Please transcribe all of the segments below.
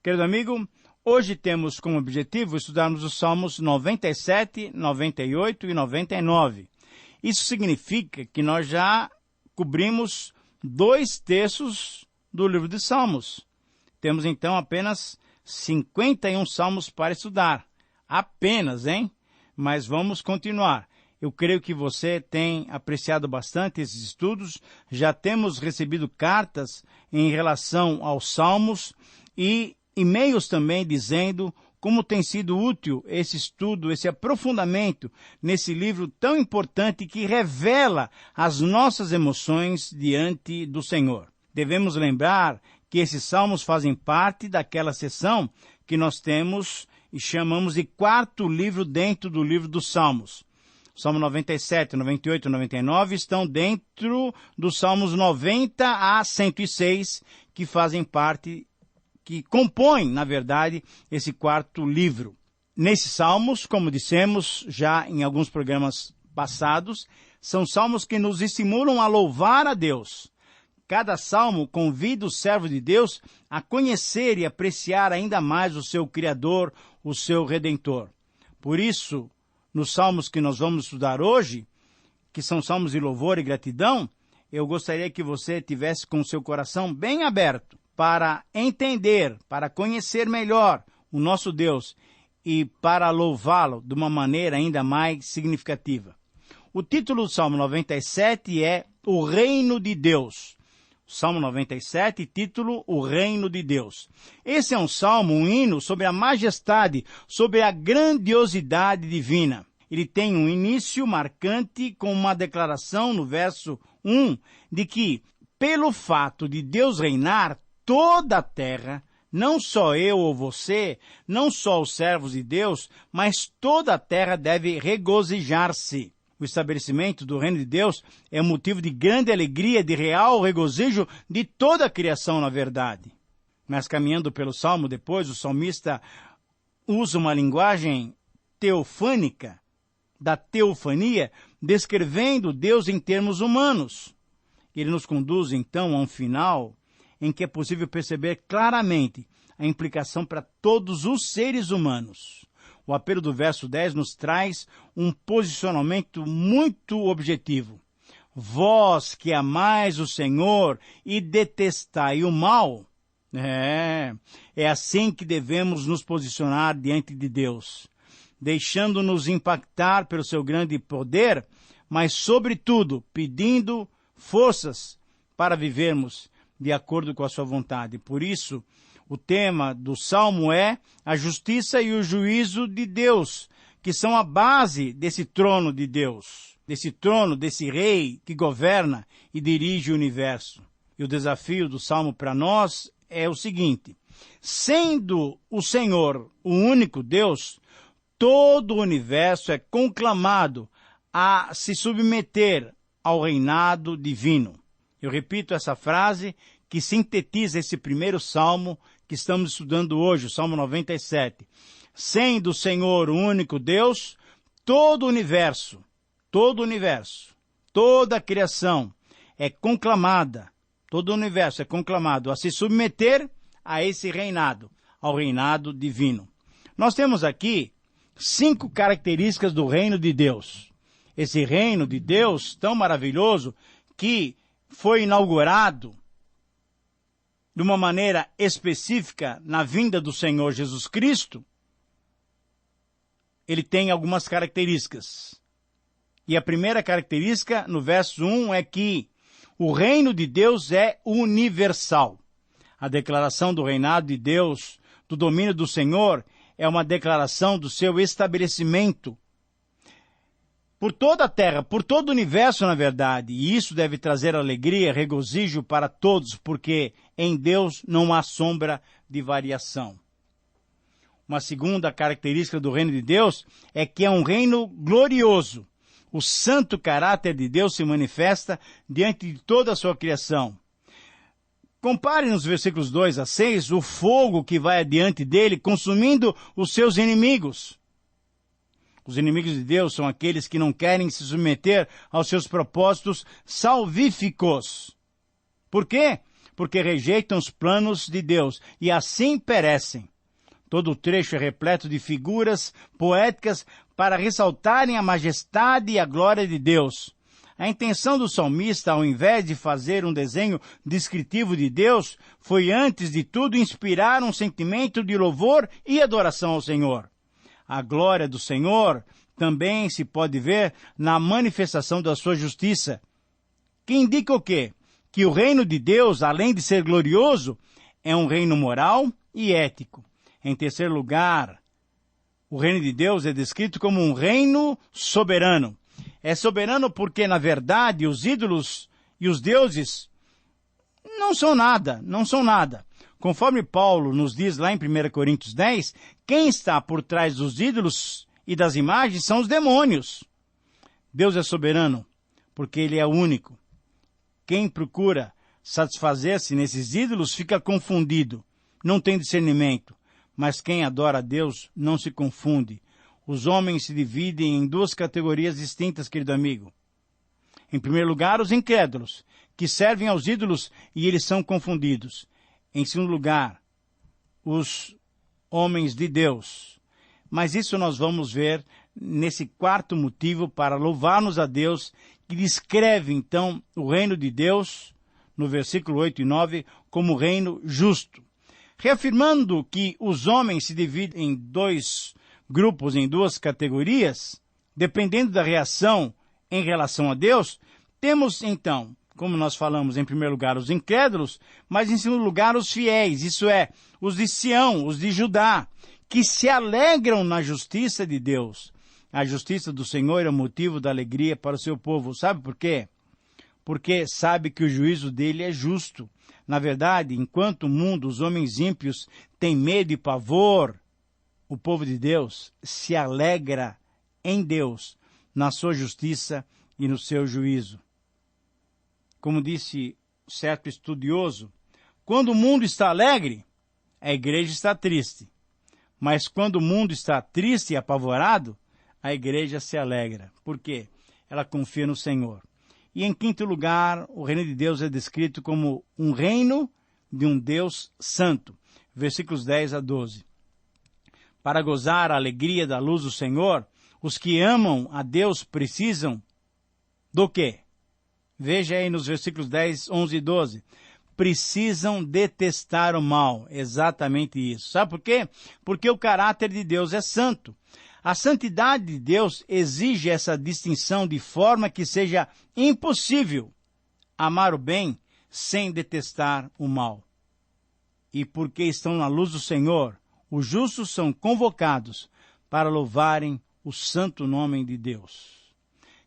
Querido amigo, hoje temos como objetivo estudarmos os Salmos 97, 98 e 99. Isso significa que nós já cobrimos 2/3 do livro de Salmos. Temos então apenas 51 salmos para estudar. Apenas, hein? Mas vamos continuar. Eu creio que você tem apreciado bastante esses estudos. Já temos recebido cartas em relação aos salmos e e-mails também dizendo como tem sido útil esse estudo, esse aprofundamento nesse livro tão importante que revela as nossas emoções diante do Senhor. Devemos lembrar que esses salmos fazem parte daquela seção que nós temos e chamamos de quarto livro dentro do livro dos Salmos. O Salmo 97, 98 e 99 estão dentro dos Salmos 90 a 106, que fazem parte, que compõem, na verdade, esse quarto livro. Nesses salmos, como dissemos já em alguns programas passados, são salmos que nos estimulam a louvar a Deus. Cada salmo convida o servo de Deus a conhecer e apreciar ainda mais o seu Criador, o seu Redentor. Por isso, nos salmos que nós vamos estudar hoje, que são salmos de louvor e gratidão, eu gostaria que você tivesse com o seu coração bem aberto para entender, para conhecer melhor o nosso Deus e para louvá-lo de uma maneira ainda mais significativa. O título do Salmo 97 é O Reino de Deus. Salmo 97, título O Reino de Deus. Esse é um salmo, um hino sobre a majestade, sobre a grandiosidade divina. Ele tem um início marcante com uma declaração no verso 1 de que, pelo fato de Deus reinar, toda a terra, não só eu ou você, não só os servos de Deus, mas toda a terra deve regozijar-se. O estabelecimento do reino de Deus é um motivo de grande alegria, de real regozijo de toda a criação, na verdade. Mas caminhando pelo Salmo depois, o salmista usa uma linguagem teofânica, da teofania, descrevendo Deus em termos humanos. Ele nos conduz, então, a um final em que é possível perceber claramente a implicação para todos os seres humanos. O apelo do verso 10 nos traz um posicionamento muito objetivo. Vós que amais o Senhor e detestai o mal. É assim que devemos nos posicionar diante de Deus, deixando-nos impactar pelo seu grande poder, mas, sobretudo, pedindo forças para vivermos de acordo com a sua vontade. Por isso, o tema do Salmo é a justiça e o juízo de Deus, que são a base desse trono de Deus, desse trono, desse rei que governa e dirige o universo. E o desafio do Salmo para nós é o seguinte: sendo o Senhor o único Deus, todo o universo é conclamado a se submeter ao reinado divino. Eu repito essa frase que sintetiza esse primeiro salmo que estamos estudando hoje, o Salmo 97. Sendo o Senhor o único Deus, todo o universo, toda a criação é conclamada, todo o universo é conclamado a se submeter a esse reinado, ao reinado divino. Nós temos aqui 5 características do reino de Deus. Esse reino de Deus tão maravilhoso que foi inaugurado de uma maneira específica na vinda do Senhor Jesus Cristo, ele tem algumas características. E a primeira característica, no verso 1, é que o reino de Deus é universal. A declaração do reinado de Deus, do domínio do Senhor, é uma declaração do seu estabelecimento por toda a terra, por todo o universo, na verdade. E isso deve trazer alegria, regozijo para todos, porque em Deus não há sombra de variação. Uma segunda característica do reino de Deus é que é um reino glorioso. O santo caráter de Deus se manifesta diante de toda a sua criação. Compare nos versículos 2 a 6 o fogo que vai adiante dele, consumindo os seus inimigos. Os inimigos de Deus são aqueles que não querem se submeter aos seus propósitos salvíficos. Por quê? porque rejeitam os planos de Deus e assim perecem. Todo o trecho é repleto de figuras poéticas para ressaltarem a majestade e a glória de Deus. A intenção do salmista, ao invés de fazer um desenho descritivo de Deus, foi, antes de tudo, inspirar um sentimento de louvor e adoração ao Senhor. A glória do Senhor também se pode ver na manifestação da sua justiça, que indica o quê? Que o reino de Deus, além de ser glorioso, é um reino moral e ético. Em terceiro lugar, o reino de Deus é descrito como um reino soberano. É soberano porque, na verdade, os ídolos e os deuses não são nada. Conforme Paulo nos diz lá em 1 Coríntios 10, quem está por trás dos ídolos e das imagens são os demônios. Deus é soberano porque Ele é único. Quem procura satisfazer-se nesses ídolos fica confundido, não tem discernimento. Mas quem adora a Deus não se confunde. Os homens se dividem em duas categorias distintas, querido amigo. Em primeiro lugar, os incrédulos, que servem aos ídolos e eles são confundidos. Em segundo lugar, os homens de Deus. Mas isso nós vamos ver nesse quarto motivo para louvarmos a Deus, que descreve então o reino de Deus, no versículo 8 e 9, como reino justo. Reafirmando que os homens se dividem em dois grupos, em duas categorias, dependendo da reação em relação a Deus, temos então, como nós falamos, em primeiro lugar os incrédulos, mas em segundo lugar os fiéis, isso é, os de Sião, os de Judá, que se alegram na justiça de Deus. A justiça do Senhor é o motivo da alegria para o seu povo. Sabe por quê? Porque sabe que o juízo dele é justo. Na verdade, enquanto o mundo, os homens ímpios, têm medo e pavor, o povo de Deus se alegra em Deus, na sua justiça e no seu juízo. Como disse certo estudioso, quando o mundo está alegre, a igreja está triste. Mas quando o mundo está triste e apavorado, a igreja se alegra. Por quê? Ela confia no Senhor. E em quinto lugar, o reino de Deus é descrito como um reino de um Deus santo. Versículos 10 a 12. Para gozar a alegria da luz do Senhor, os que amam a Deus precisam do quê? Veja aí nos versículos 10, 11 e 12. Precisam detestar o mal. Exatamente isso. Sabe por quê? Porque o caráter de Deus é santo. A santidade de Deus exige essa distinção de forma que seja impossível amar o bem sem detestar o mal. E porque estão na luz do Senhor, os justos são convocados para louvarem o santo nome de Deus.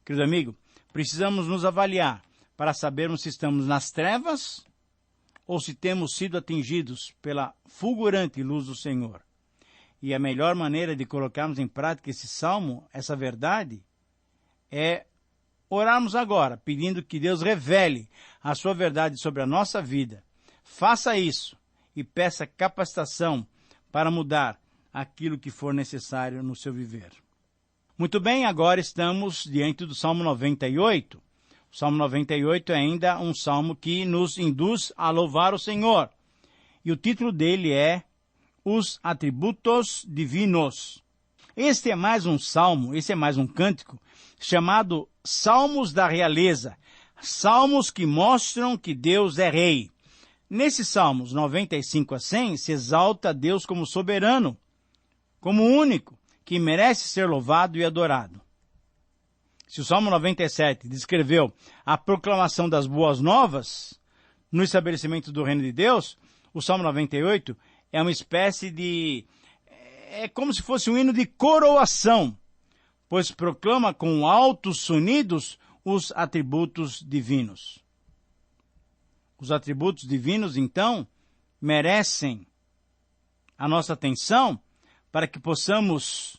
Querido amigo, precisamos nos avaliar para sabermos se estamos nas trevas ou se temos sido atingidos pela fulgurante luz do Senhor. E a melhor maneira de colocarmos em prática esse salmo, essa verdade, é orarmos agora, pedindo que Deus revele a sua verdade sobre a nossa vida. Faça isso e peça capacitação para mudar aquilo que for necessário no seu viver. Muito bem, agora estamos diante do Salmo 98. O Salmo 98 é ainda um salmo que nos induz a louvar o Senhor. E o título dele é Os Atributos Divinos. Este é mais um salmo, esse é mais um cântico, chamado Salmos da Realeza. Salmos que mostram que Deus é Rei. Nesses salmos 95 a 100, se exalta a Deus como soberano, como único, que merece ser louvado e adorado. Se o Salmo 97 descreveu a proclamação das boas novas no estabelecimento do reino de Deus, o Salmo 98 é uma espécie de... é como se fosse um hino de coroação, pois proclama com altos sonidos os atributos divinos. Os atributos divinos, então, merecem a nossa atenção para que possamos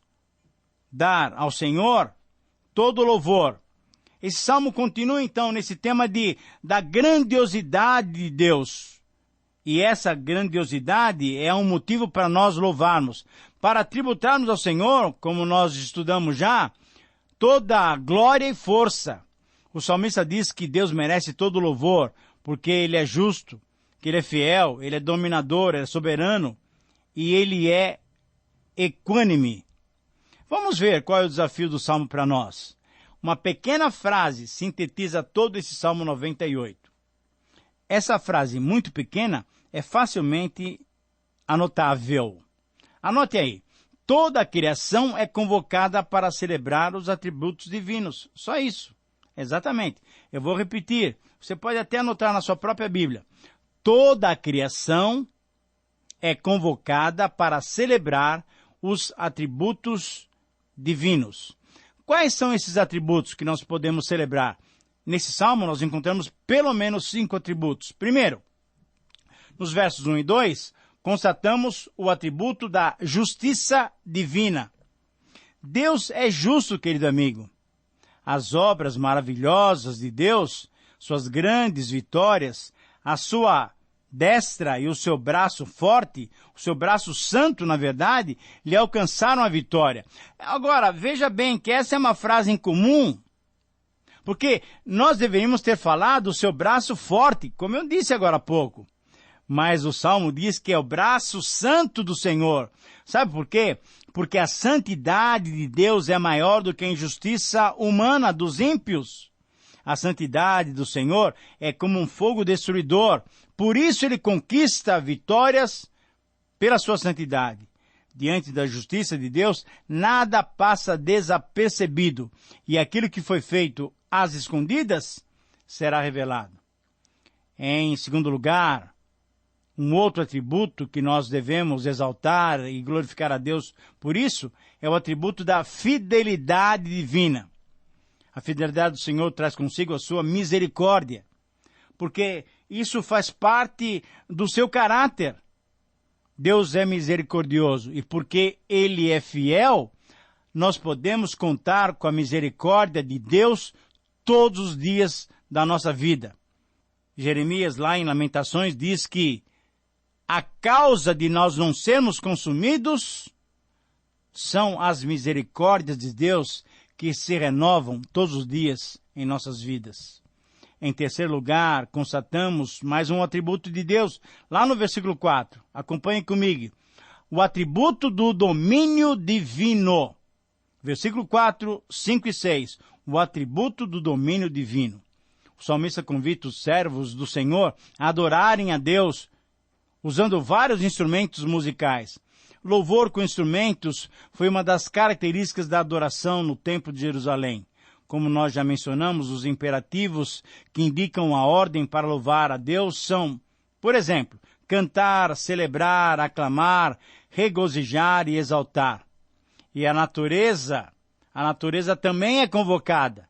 dar ao Senhor todo o louvor. Esse salmo continua, então, nesse tema da grandiosidade de Deus. E essa grandiosidade é um motivo para nós louvarmos, para tributarmos ao Senhor, como nós estudamos já, toda a glória e força. O salmista diz que Deus merece todo o louvor, porque Ele é justo, que Ele é fiel, Ele é dominador, Ele é soberano e Ele é equânime. Vamos ver qual é o desafio do Salmo para nós. Uma pequena frase sintetiza todo esse Salmo 98. Essa frase muito pequena é facilmente anotável. Anote aí. Toda a criação é convocada para celebrar os atributos divinos. Só isso. Exatamente. Eu vou repetir. Você pode até anotar na sua própria Bíblia. Toda a criação é convocada para celebrar os atributos divinos. Quais são esses atributos que nós podemos celebrar? Nesse salmo nós encontramos pelo menos 5 atributos. Primeiro, nos versos 1 e 2, constatamos o atributo da justiça divina. Deus é justo, querido amigo. As obras maravilhosas de Deus, suas grandes vitórias, a sua destra e o seu braço forte, o seu braço santo, na verdade, lhe alcançaram a vitória. Agora, veja bem que essa é uma frase incomum, porque nós deveríamos ter falado o seu braço forte, como eu disse agora há pouco. Mas o Salmo diz que é o braço santo do Senhor. Sabe por quê? Porque a santidade de Deus é maior do que a injustiça humana dos ímpios. A santidade do Senhor é como um fogo destruidor. Por isso ele conquista vitórias pela sua santidade. Diante da justiça de Deus, nada passa desapercebido. E aquilo que foi feito às escondidas será revelado. Em segundo lugar, um outro atributo que nós devemos exaltar e glorificar a Deus por isso é o atributo da fidelidade divina. A fidelidade do Senhor traz consigo a sua misericórdia, porque isso faz parte do seu caráter. Deus é misericordioso e porque Ele é fiel, nós podemos contar com a misericórdia de Deus todos os dias da nossa vida. Jeremias, lá em Lamentações, diz que a causa de nós não sermos consumidos são as misericórdias de Deus que se renovam todos os dias em nossas vidas. Em terceiro lugar, constatamos mais um atributo de Deus, lá no versículo 4. Acompanhe comigo. O atributo do domínio divino. Versículo 4, 5 e 6. O atributo do domínio divino. O salmista convida os servos do Senhor a adorarem a Deus, usando vários instrumentos musicais. Louvor com instrumentos foi uma das características da adoração no Templo de Jerusalém. Como nós já mencionamos, os imperativos que indicam a ordem para louvar a Deus são, por exemplo, cantar, celebrar, aclamar, regozijar e exaltar. E a natureza também é convocada.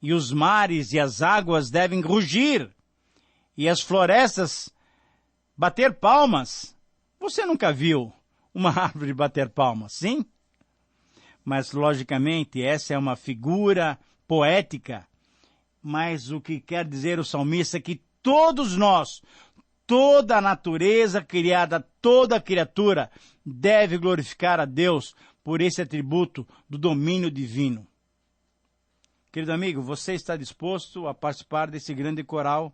E os mares e as águas devem rugir. E as florestas bater palmas. Você nunca viu uma árvore bater palmas, sim? Mas, logicamente, essa é uma figura poética. Mas o que quer dizer o salmista é que todos nós, toda a natureza criada, toda a criatura, deve glorificar a Deus por esse atributo do domínio divino. Querido amigo, você está disposto a participar desse grande coral?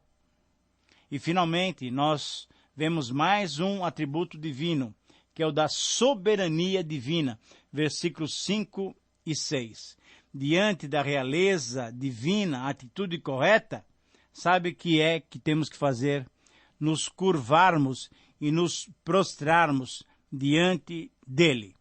E, finalmente, nós vemos mais um atributo divino, que é o da soberania divina, versículos 5 e 6. Diante da realeza divina, a atitude correta, sabe o que é que temos que fazer? Nos curvarmos e nos prostrarmos diante dele.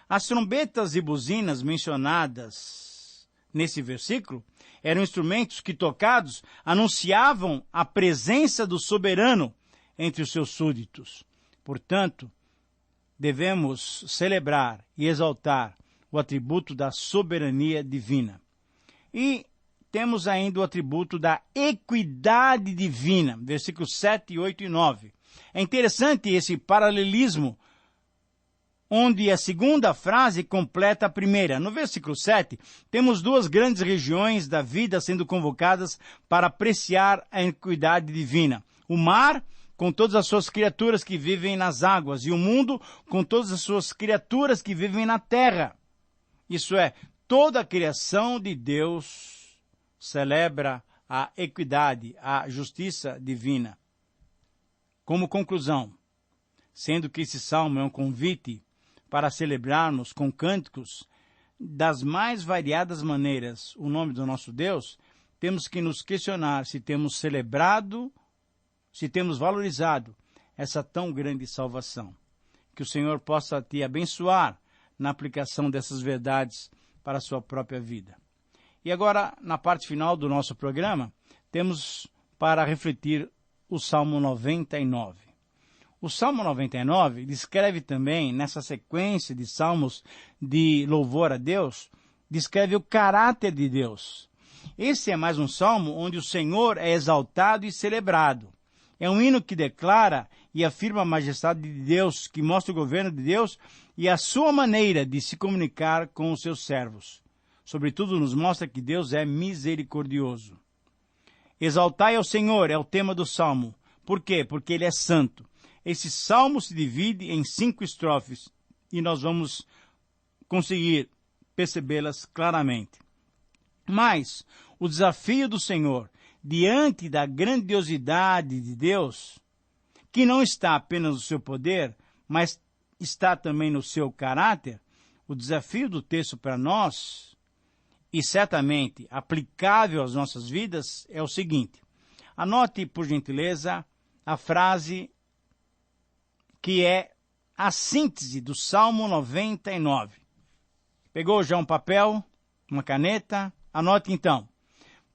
As trombetas e buzinas mencionadas nesse versículo eram instrumentos que, tocados, anunciavam a presença do soberano entre os seus súditos. Portanto, devemos celebrar e exaltar o atributo da soberania divina. E temos ainda o atributo da equidade divina, versículos 7, 8 e 9. É interessante esse paralelismo, onde a segunda frase completa a primeira. No versículo 7, temos duas grandes regiões da vida sendo convocadas para apreciar a equidade divina. O mar, com todas as suas criaturas que vivem nas águas, e o mundo com todas as suas criaturas que vivem na terra. Isso é, toda a criação de Deus celebra a equidade, a justiça divina. Como conclusão, sendo que esse salmo é um convite para celebrarmos com cânticos das mais variadas maneiras o nome do nosso Deus, temos que nos questionar se temos celebrado, se temos valorizado essa tão grande salvação. Que o Senhor possa te abençoar na aplicação dessas verdades para a sua própria vida. E agora, na parte final do nosso programa, temos para refletir o Salmo 99. O Salmo 99 descreve também, nessa sequência de salmos de louvor a Deus, descreve o caráter de Deus. Esse é mais um salmo onde o Senhor é exaltado e celebrado. É um hino que declara e afirma a majestade de Deus, que mostra o governo de Deus e a sua maneira de se comunicar com os seus servos. Sobretudo, nos mostra que Deus é misericordioso. Exaltai ao Senhor é o tema do salmo. Por quê? Porque Ele é santo. Esse salmo se divide em 5 estrofes e nós vamos conseguir percebê-las claramente. Mas o desafio do Senhor, diante da grandiosidade de Deus, que não está apenas no seu poder, mas está também no seu caráter, o desafio do texto para nós, e certamente aplicável às nossas vidas, é o seguinte. Anote, por gentileza, a frase que é a síntese do Salmo 99. Pegou já um papel, uma caneta? Anote então.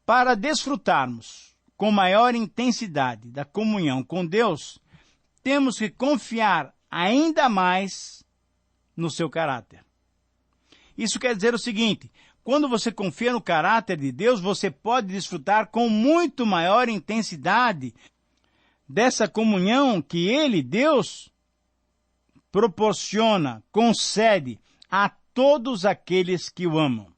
Para desfrutarmos com maior intensidade da comunhão com Deus, temos que confiar ainda mais no seu caráter. Isso quer dizer o seguinte: quando você confia no caráter de Deus, você pode desfrutar com muito maior intensidade dessa comunhão que Ele, Deus, proporciona, concede a todos aqueles que o amam.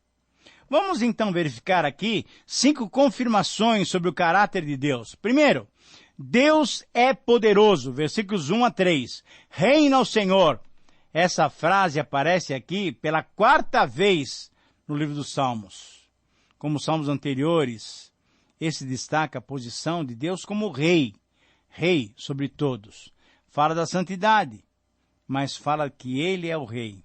Vamos então verificar aqui 5 confirmações sobre o caráter de Deus. Primeiro, Deus é poderoso, versículos 1 a 3. Reina o Senhor. Essa frase aparece aqui pela 4ª vez no livro dos Salmos. Como os salmos anteriores, esse destaca a posição de Deus como rei, rei sobre todos. Fala da santidade, mas fala que Ele é o rei.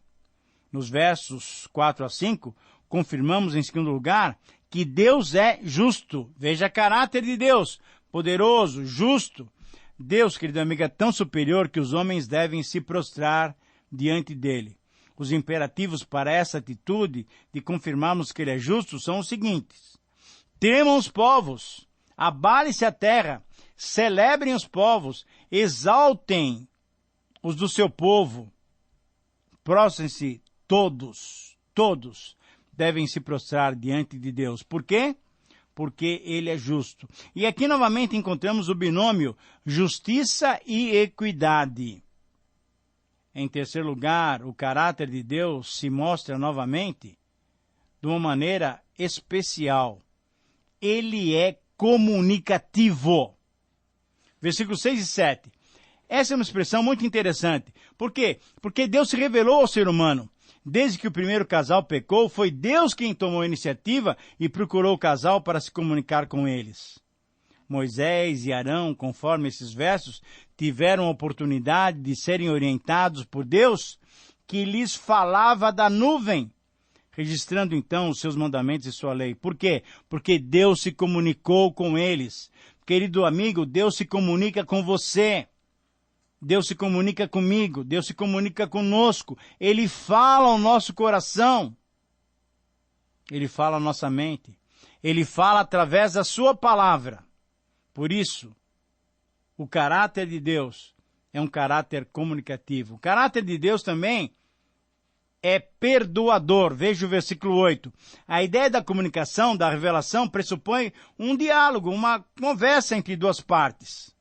Nos versos 4 a 5, confirmamos em segundo lugar que Deus é justo. Veja o caráter de Deus, poderoso, justo. Deus, querido amigo, é tão superior que os homens devem se prostrar diante dele. Os imperativos para essa atitude de confirmarmos que Ele é justo são os seguintes. Temam os povos, abale-se a terra, celebrem os povos, exaltem os do seu povo, prostrem-se todos devem se prostrar diante de Deus. Por quê? Porque Ele é justo. E aqui novamente encontramos o binômio justiça e equidade. Em terceiro lugar, o caráter de Deus se mostra novamente de uma maneira especial. Ele é comunicativo. Versículos 6 e 7. Essa é uma expressão muito interessante. Por quê? Porque Deus se revelou ao ser humano. Desde que o primeiro casal pecou, foi Deus quem tomou a iniciativa e procurou o casal para se comunicar com eles. Moisés e Arão, conforme esses versos, tiveram a oportunidade de serem orientados por Deus, que lhes falava da nuvem, registrando então os seus mandamentos e sua lei. Por quê? Porque Deus se comunicou com eles. Querido amigo, Deus se comunica com você. Deus se comunica comigo, Deus se comunica conosco. Ele fala ao nosso coração. Ele fala à nossa mente. Ele fala através da sua palavra. Por isso, o caráter de Deus é um caráter comunicativo. O caráter de Deus também é perdoador. Veja o versículo 8. A ideia da comunicação, da revelação, pressupõe um diálogo, uma conversa entre duas partes.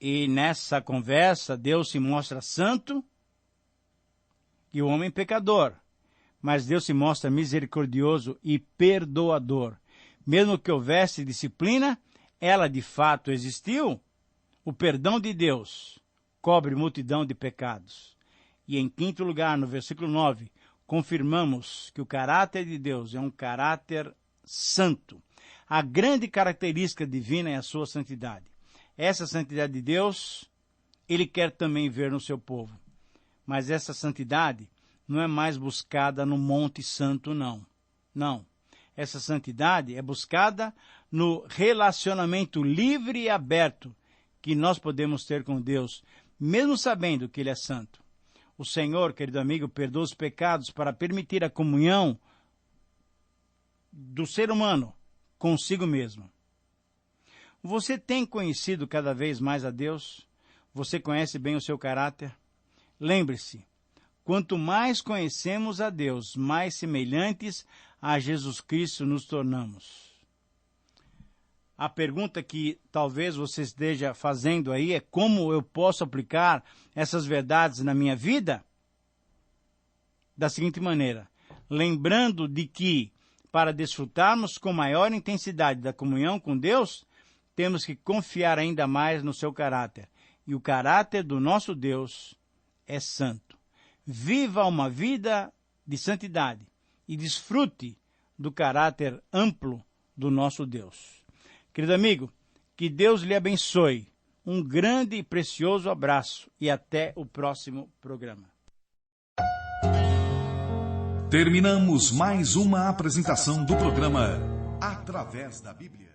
E nessa conversa, Deus se mostra santo e o homem pecador. Mas Deus se mostra misericordioso e perdoador. Mesmo que houvesse disciplina, ela de fato existiu. O perdão de Deus cobre multidão de pecados. E em quinto lugar, no versículo 9, confirmamos que o caráter de Deus é um caráter santo. A grande característica divina é a sua santidade. Essa santidade de Deus, Ele quer também ver no seu povo. Mas essa santidade não é mais buscada no Monte Santo, não. Não. Essa santidade é buscada no relacionamento livre e aberto que nós podemos ter com Deus, mesmo sabendo que Ele é santo. O Senhor, querido amigo, perdoa os pecados para permitir a comunhão do ser humano consigo mesmo. Você tem conhecido cada vez mais a Deus? Você conhece bem o seu caráter? Lembre-se, quanto mais conhecemos a Deus, mais semelhantes a Jesus Cristo nos tornamos. A pergunta que talvez você esteja fazendo aí é como eu posso aplicar essas verdades na minha vida? Da seguinte maneira, lembrando de que, para desfrutarmos com maior intensidade da comunhão com Deus, temos que confiar ainda mais no seu caráter. E o caráter do nosso Deus é santo. Viva uma vida de santidade e desfrute do caráter amplo do nosso Deus. Querido amigo, que Deus lhe abençoe. Um grande e precioso abraço e até o próximo programa. Terminamos mais uma apresentação do programa Através da Bíblia.